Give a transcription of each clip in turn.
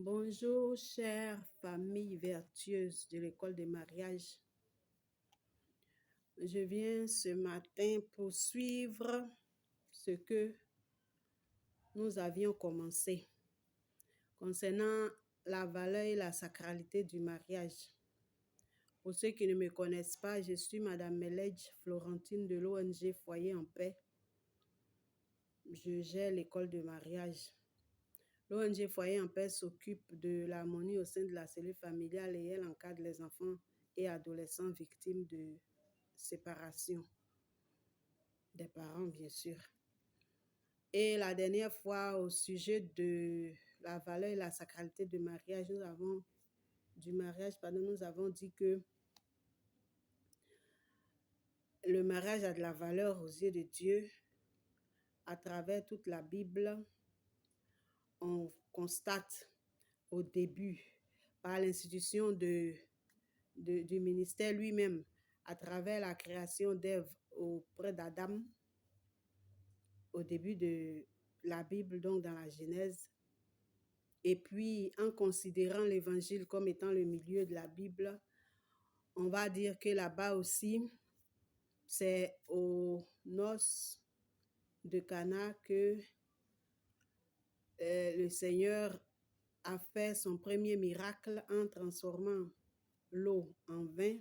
Bonjour, chère famille vertueuse de l'école de mariage. Je viens ce matin poursuivre ce que nous avions commencé concernant la valeur et la sacralité du mariage. Pour ceux qui ne me connaissent pas, je suis Madame Meledj Florentine de l'ONG Foyer en Paix. Je gère l'école de mariage. L'ONG Foyer en Paix s'occupe de l'harmonie au sein de la cellule familiale et elle encadre les enfants et adolescents victimes de séparation des parents, bien sûr. Et la dernière fois, au sujet de la valeur et la sacralité du mariage, nous avons dit que le mariage a de la valeur aux yeux de Dieu. À travers toute la Bible, on constate au début, par l'institution du ministère lui-même, à travers la création d'Ève auprès d'Adam, au début de la Bible, donc dans la Genèse, et puis en considérant l'Évangile comme étant le milieu de la Bible, on va dire que là-bas aussi, c'est aux noces de Cana que le Seigneur a fait son premier miracle en transformant l'eau en vin.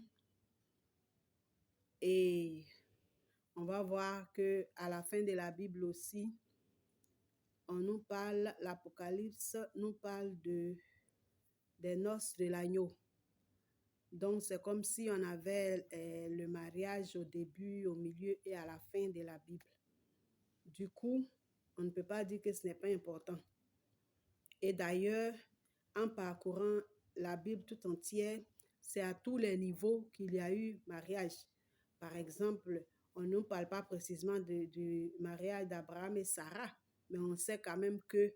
Et on va voir que à la fin de la Bible aussi, on nous parle, l'Apocalypse nous parle des noces de l'agneau. Donc, c'est comme si on avait le mariage au début, au milieu et à la fin de la Bible. Du coup, on ne peut pas dire que ce n'est pas important. Et d'ailleurs, en parcourant la Bible tout entière, c'est à tous les niveaux qu'il y a eu mariage. Par exemple, on ne parle pas précisément du mariage d'Abraham et Sarah, mais on sait quand même que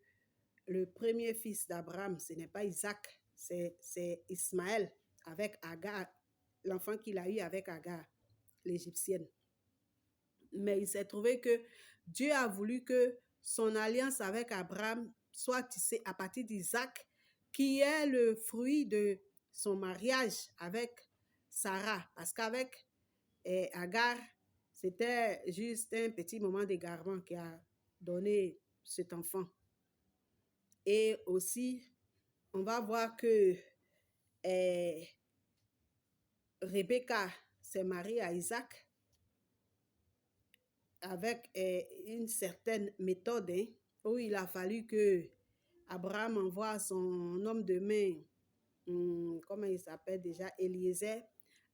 le premier fils d'Abraham, ce n'est pas Isaac, c'est Ismaël avec Agar, l'enfant qu'il a eu avec Agar, l'Égyptienne. Mais il s'est trouvé que Dieu a voulu que son alliance avec Abraham soit tissée à partir d'Isaac, qui est le fruit de son mariage avec Sarah. Parce qu'avec Agar, c'était juste un petit moment d'égarement qui a donné cet enfant. Et aussi, on va voir que Rebecca s'est mariée à Isaac avec une certaine méthode, où il a fallu que Abraham envoie son homme de main, comment il s'appelle déjà, Eliezer,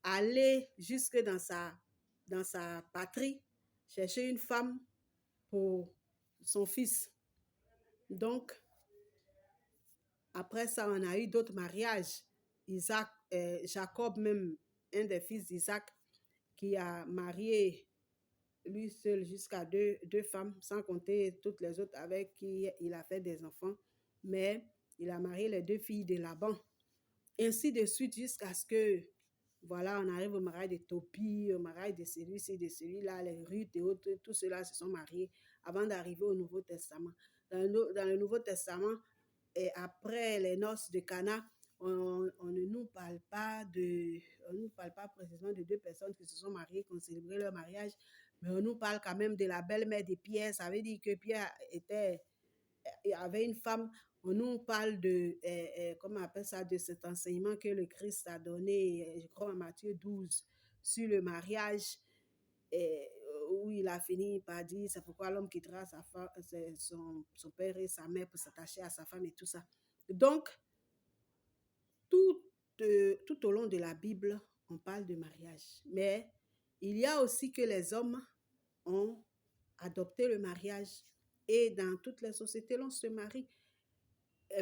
aller jusque dans sa patrie, chercher une femme pour son fils. Donc, après ça, on a eu d'autres mariages. Jacob même, un des fils d'Isaac, qui a marié lui seul jusqu'à deux femmes, sans compter toutes les autres avec qui il a fait des enfants. Mais il a marié les deux filles de Laban. Ainsi de suite jusqu'à ce que, voilà, on arrive au mariage de Topi, au mariage de celui-ci, de celui-là, les Ruth et autres, tout cela se sont mariés avant d'arriver au Nouveau Testament. Dans le Nouveau Testament, et après les noces de Cana, on ne nous parle pas précisément de deux personnes qui se sont mariées, qui ont célébré leur mariage, mais on nous parle quand même de la belle-mère de Pierre. Ça veut dire que Pierre avait une femme. On nous parle comment on appelle ça, de cet enseignement que le Christ a donné, je crois en Matthieu 12, sur le mariage, où il a fini par dire, c'est pourquoi l'homme quittera son père et sa mère pour s'attacher à sa femme et tout ça. Donc, tout au long de la Bible, on parle de mariage. Mais il y a aussi que les hommes ont adopté le mariage. Et dans toutes les sociétés, l'on se marie.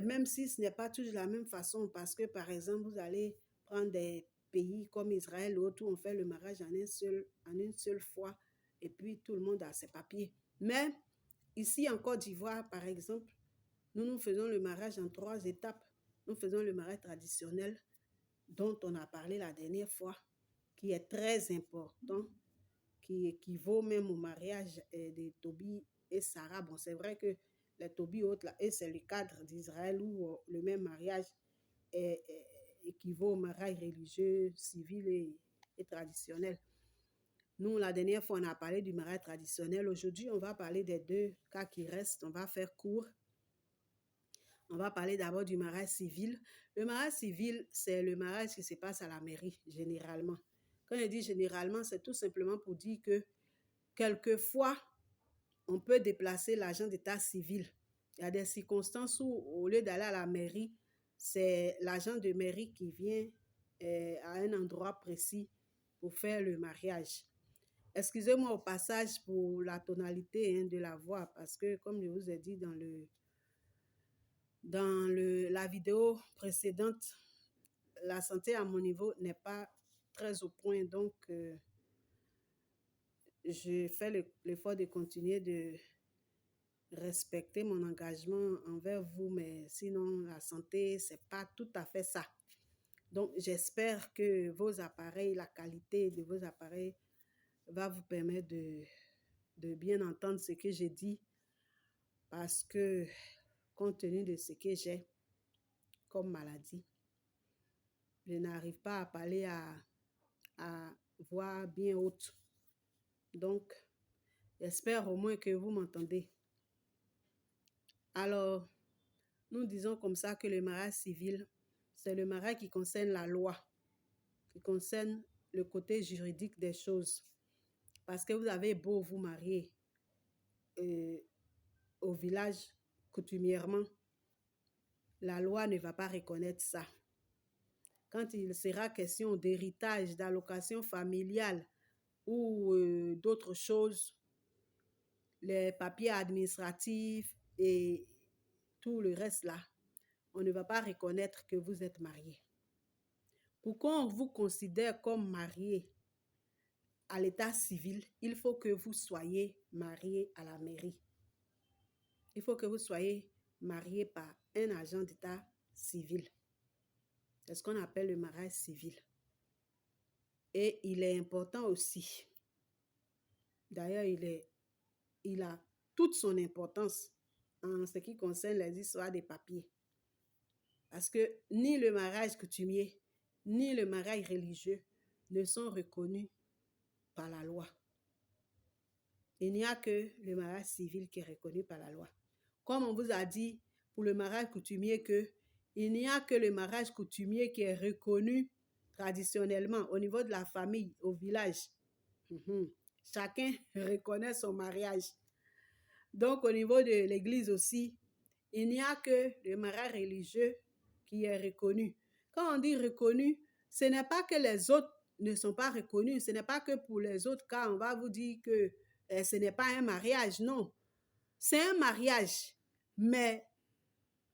Même si ce n'est pas toujours de la même façon, parce que, par exemple, vous allez prendre des pays comme Israël ou autre, où on fait le mariage en une seule fois, et puis tout le monde a ses papiers. Mais ici, en Côte d'Ivoire, par exemple, nous faisons le mariage en 3 étapes. Nous faisons le mariage traditionnel, dont on a parlé la dernière fois, qui est très important, qui équivaut même au mariage de Tobi et Sarah. Bon, c'est vrai que les Tobis autres, là, et c'est le cadre d'Israël où le même mariage équivaut au mariage religieux, civil et traditionnel. Nous, la dernière fois, on a parlé du mariage traditionnel. Aujourd'hui, on va parler des deux cas qui restent. On va faire court. On va parler d'abord du mariage civil. Le mariage civil, c'est le mariage qui se passe à la mairie, généralement. Quand je dis généralement, c'est tout simplement pour dire que quelquefois, on peut déplacer l'agent d'état civil. Il y a des circonstances où, au lieu d'aller à la mairie, c'est l'agent de mairie qui vient à un endroit précis pour faire le mariage. Excusez-moi au passage pour la tonalité de la voix, parce que, comme je vous ai dit dans la vidéo précédente, la santé à mon niveau n'est pas très au point, donc je fais l'effort de continuer de respecter mon engagement envers vous, mais sinon, la santé, c'est pas tout à fait ça. Donc, j'espère que vos appareils, la qualité de vos appareils va vous permettre de bien entendre ce que j'ai dit, parce que, compte tenu de ce que j'ai comme maladie, je n'arrive pas à parler à voix bien haute. Donc, j'espère au moins que vous m'entendez. Alors, nous disons comme ça que le mariage civil, c'est le mariage qui concerne la loi, qui concerne le côté juridique des choses. Parce que vous avez beau vous marier au village coutumièrement, la loi ne va pas reconnaître ça. Quand il sera question d'héritage, d'allocation familiale ou d'autres choses, les papiers administratifs et tout le reste là, on ne va pas reconnaître que vous êtes marié. Pour qu'on vous considère comme marié à l'état civil, il faut que vous soyez marié à la mairie. Il faut que vous soyez marié par un agent d'état civil. C'est ce qu'on appelle le mariage civil. Et il est important aussi. D'ailleurs, il a toute son importance en ce qui concerne les histoires des papiers. Parce que ni le mariage coutumier, ni le mariage religieux ne sont reconnus par la loi. Il n'y a que le mariage civil qui est reconnu par la loi. Comme on vous a dit pour le mariage coutumier que il n'y a que le mariage coutumier qui est reconnu traditionnellement au niveau de la famille, au village. Chacun reconnaît son mariage. Donc, au niveau de l'église aussi, il n'y a que le mariage religieux qui est reconnu. Quand on dit reconnu, ce n'est pas que les autres ne sont pas reconnus. Ce n'est pas que pour les autres cas, on va vous dire que ce n'est pas un mariage. Non, c'est un mariage. Mais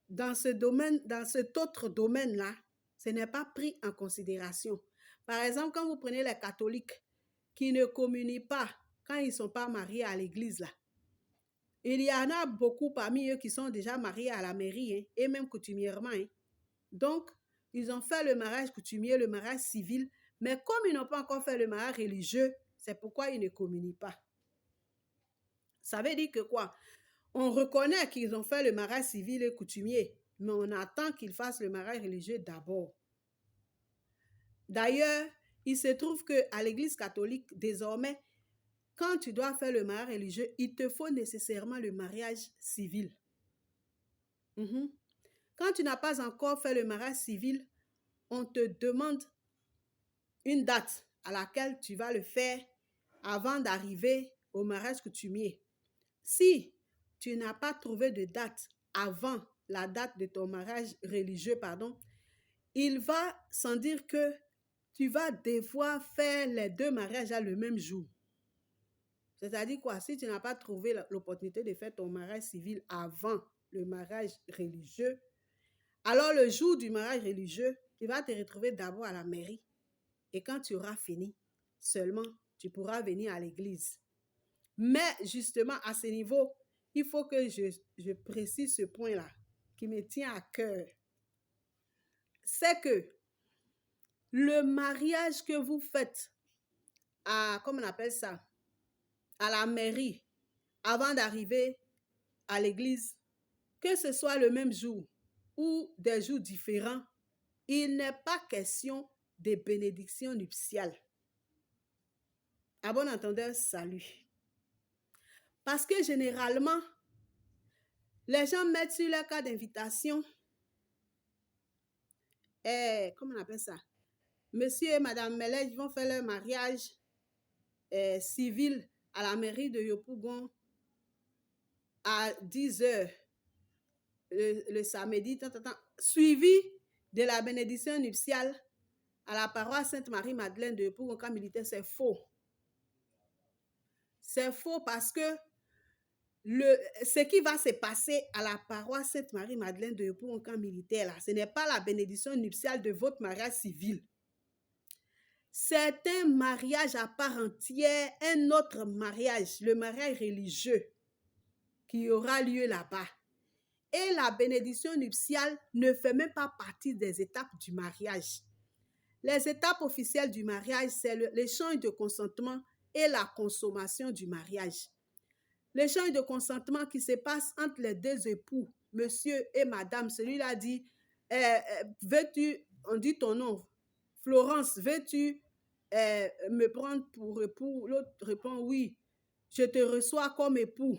dans ce domaine, dans cet autre domaine-là, ce n'est pas pris en considération. Par exemple, quand vous prenez les catholiques qui ne communient pas quand ils ne sont pas mariés à l'église, là, il y en a beaucoup parmi eux qui sont déjà mariés à la mairie, et même coutumièrement. Donc, ils ont fait le mariage coutumier, le mariage civil, mais comme ils n'ont pas encore fait le mariage religieux, c'est pourquoi ils ne communient pas. Ça veut dire que quoi? On reconnaît qu'ils ont fait le mariage civil et coutumier, mais on attend qu'ils fassent le mariage religieux d'abord. D'ailleurs, il se trouve qu'à l'église catholique, désormais, quand tu dois faire le mariage religieux, il te faut nécessairement le mariage civil. Quand tu n'as pas encore fait le mariage civil, on te demande une date à laquelle tu vas le faire avant d'arriver au mariage coutumier. Si tu n'as pas trouvé de date avant la date de ton mariage religieux, il va sans dire que tu vas devoir faire les deux mariages le même jour. C'est-à-dire quoi? Si tu n'as pas trouvé l'opportunité de faire ton mariage civil avant le mariage religieux, alors le jour du mariage religieux, tu vas te retrouver d'abord à la mairie. Et quand tu auras fini, seulement tu pourras venir à l'église. Mais justement, à ce niveau, il faut que je précise ce point-là qui me tient à cœur. C'est que le mariage que vous faites à, comment on appelle ça, à la mairie, avant d'arriver à l'église, que ce soit le même jour ou des jours différents, il n'est pas question de bénédiction nuptiale. À bon entendeur, salut. Parce que généralement, les gens mettent sur leur carte d'invitation, comment on appelle ça? Monsieur et Madame Melech vont faire leur mariage civil à la mairie de Yopougon à 10h le samedi, suivi de la bénédiction nuptiale à la paroisse Sainte-Marie-Madeleine de Yopougon camp militaire. C'est faux. C'est faux parce que ce qui va se passer à la paroisse Sainte-Marie-Madeleine de Yopougon camp militaire, là, ce n'est pas la bénédiction nuptiale de votre mariage civil. C'est un mariage à part entière, un autre mariage, le mariage religieux qui aura lieu là-bas. Et la bénédiction nuptiale ne fait même pas partie des étapes du mariage. Les étapes officielles du mariage, c'est l'échange de consentement et la consommation du mariage. L'échange de consentement qui se passe entre les deux époux, monsieur et madame, celui-là dit, veux-tu, on dit ton nom, Florence, veux-tu me prendre pour époux? L'autre répond oui, je te reçois comme époux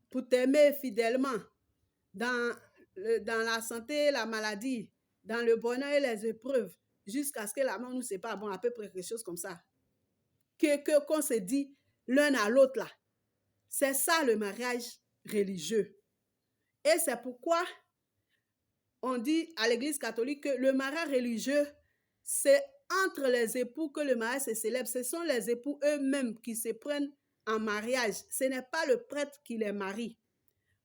pour t'aimer fidèlement dans la santé et la maladie, dans le bonheur et les épreuves, jusqu'à ce que la mort nous sépare. Bon, à peu près quelque chose comme ça. Qu'on se dit l'un à l'autre là. C'est ça le mariage religieux. Et c'est pourquoi on dit à l'Église catholique que le mariage religieux, c'est entre les époux que le mariage se célèbre. Ce sont les époux eux-mêmes qui se prennent en mariage. Ce n'est pas le prêtre qui les marie.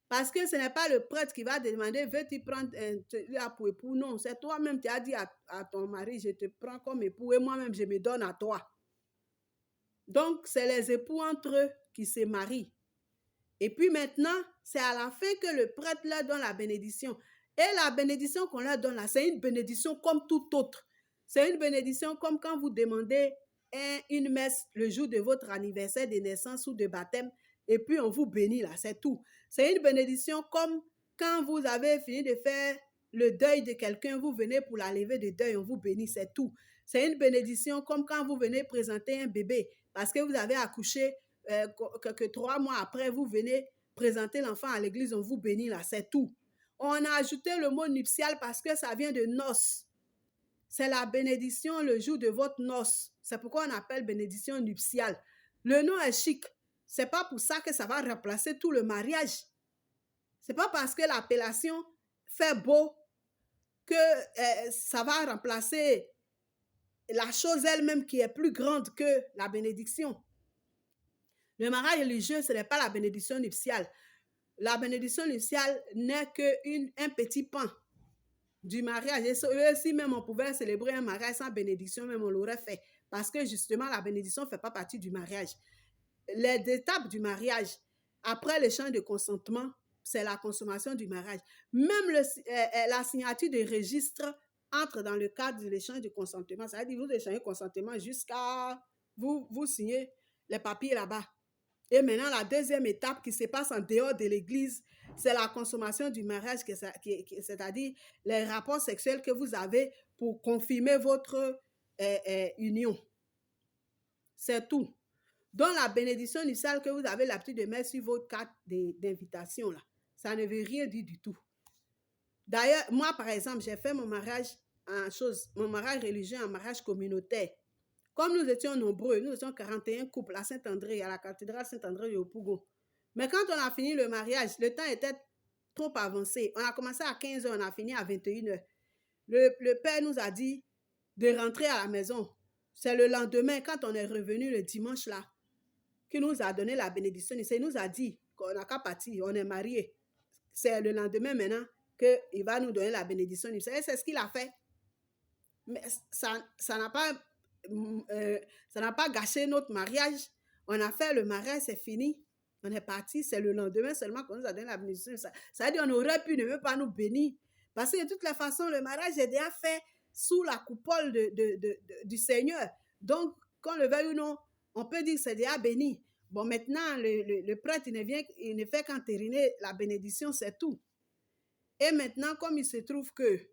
Parce que ce n'est pas le prêtre qui va demander, veux-tu prendre celui-là pour époux? Non, c'est toi-même qui as dit à ton mari, je te prends comme époux et moi-même, je me donne à toi. Donc, c'est les époux entre eux qui se marient. Et puis maintenant, c'est à la fin que le prêtre leur donne la bénédiction. Et la bénédiction qu'on leur donne là, c'est une bénédiction comme toute autre. C'est une bénédiction comme quand vous demandez une messe le jour de votre anniversaire de naissance ou de baptême, et puis on vous bénit là, c'est tout. C'est une bénédiction comme quand vous avez fini de faire le deuil de quelqu'un, vous venez pour la levée de deuil, on vous bénit, c'est tout. C'est une bénédiction comme quand vous venez présenter un bébé, parce que vous avez accouché, que 3 mois après, vous venez présenter l'enfant à l'église, on vous bénit là, c'est tout. On a ajouté le mot nuptial parce que ça vient de noces. C'est la bénédiction le jour de votre noce. C'est pourquoi on appelle bénédiction nuptiale. Le nom est chic. C'est pas pour ça que ça va remplacer tout le mariage. C'est pas parce que l'appellation fait beau que ça va remplacer la chose elle-même qui est plus grande que la bénédiction. Le mariage religieux, ce n'est pas la bénédiction nuptiale. La bénédiction nuptiale n'est qu'un petit pan du mariage. Et si même on pouvait célébrer un mariage sans bénédiction, même on l'aurait fait. Parce que justement, la bénédiction ne fait pas partie du mariage. Les étapes du mariage, après l'échange de consentement, c'est la consommation du mariage. Même la signature des registres entre dans le cadre de l'échange de consentement. Ça veut dire que vous échangez consentement jusqu'à vous signer les papiers là-bas. Et maintenant, la deuxième étape qui se passe en dehors de l'église, c'est la consommation du mariage, c'est-à-dire les rapports sexuels que vous avez pour confirmer votre union. C'est tout. Donc, la bénédiction nuptiale que vous avez l'habitude de mettre sur votre carte d'invitation, là, ça ne veut rien dire du tout. D'ailleurs, moi, par exemple, j'ai fait mon mariage religieux en mariage communautaire. Comme nous étions nombreux, nous étions 41 couples à Saint-André, à la cathédrale Saint-André de Yopougon. Mais quand on a fini le mariage, le temps était trop avancé. On a commencé à 15h, on a fini à 21h. Le père nous a dit de rentrer à la maison. C'est le lendemain, quand on est revenu le dimanche là, qu'il nous a donné la bénédiction. Il nous a dit qu'on n'a qu'à partir, on est mariés. C'est le lendemain maintenant qu'il va nous donner la bénédiction. Et c'est ce qu'il a fait. Mais ça n'a pas gâché notre mariage. On a fait le mariage, c'est fini. On est parti, c'est le lendemain seulement qu'on nous a donné la bénédiction. Ça veut dire qu'on aurait pu ne même pas nous bénir. Parce que de toutes les façons, le mariage est déjà fait sous la coupole du Seigneur. Donc, qu'on le veuille ou non, on peut dire que c'est déjà béni. Bon, maintenant, le prêtre, il ne fait qu'entériner la bénédiction, c'est tout. Et maintenant, comme il se trouve que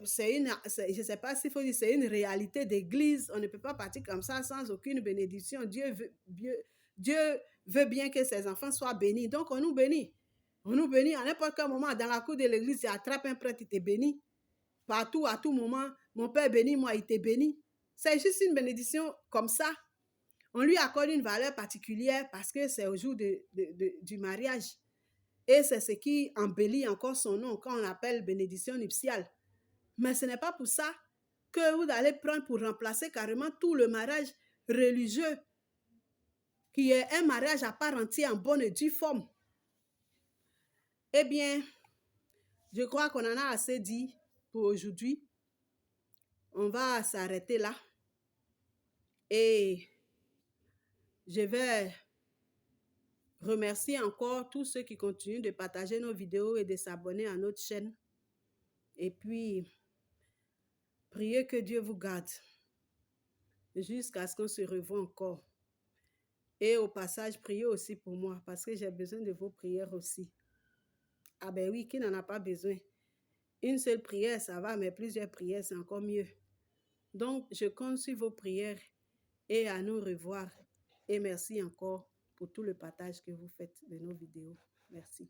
c'est une, je ne sais pas s'il faut dire, c'est une réalité d'église, on ne peut pas partir comme ça sans aucune bénédiction. Dieu veut bien que ses enfants soient bénis. Donc, on nous bénit. On nous bénit à n'importe quel moment. Dans la cour de l'église, il attrape un prêtre, il te bénit. Partout, à tout moment, mon père bénit, moi, il te bénit. C'est juste une bénédiction comme ça. On lui accorde une valeur particulière parce que c'est au jour du mariage. Et c'est ce qui embellit encore son nom quand on appelle bénédiction nuptiale. Mais ce n'est pas pour ça que vous allez prendre pour remplacer carrément tout le mariage religieux, qui est un mariage à part entière en bonne et due forme. Eh bien, je crois qu'on en a assez dit pour aujourd'hui. On va s'arrêter là. Et je vais remercier encore tous ceux qui continuent de partager nos vidéos et de s'abonner à notre chaîne. Et puis, priez que Dieu vous garde jusqu'à ce qu'on se revoie encore. Et au passage, priez aussi pour moi parce que j'ai besoin de vos prières aussi. Ah ben oui, qui n'en a pas besoin? Une seule prière, ça va, mais plusieurs prières, c'est encore mieux. Donc, je compte sur vos prières et à nous revoir. Et merci encore pour tout le partage que vous faites de nos vidéos. Merci.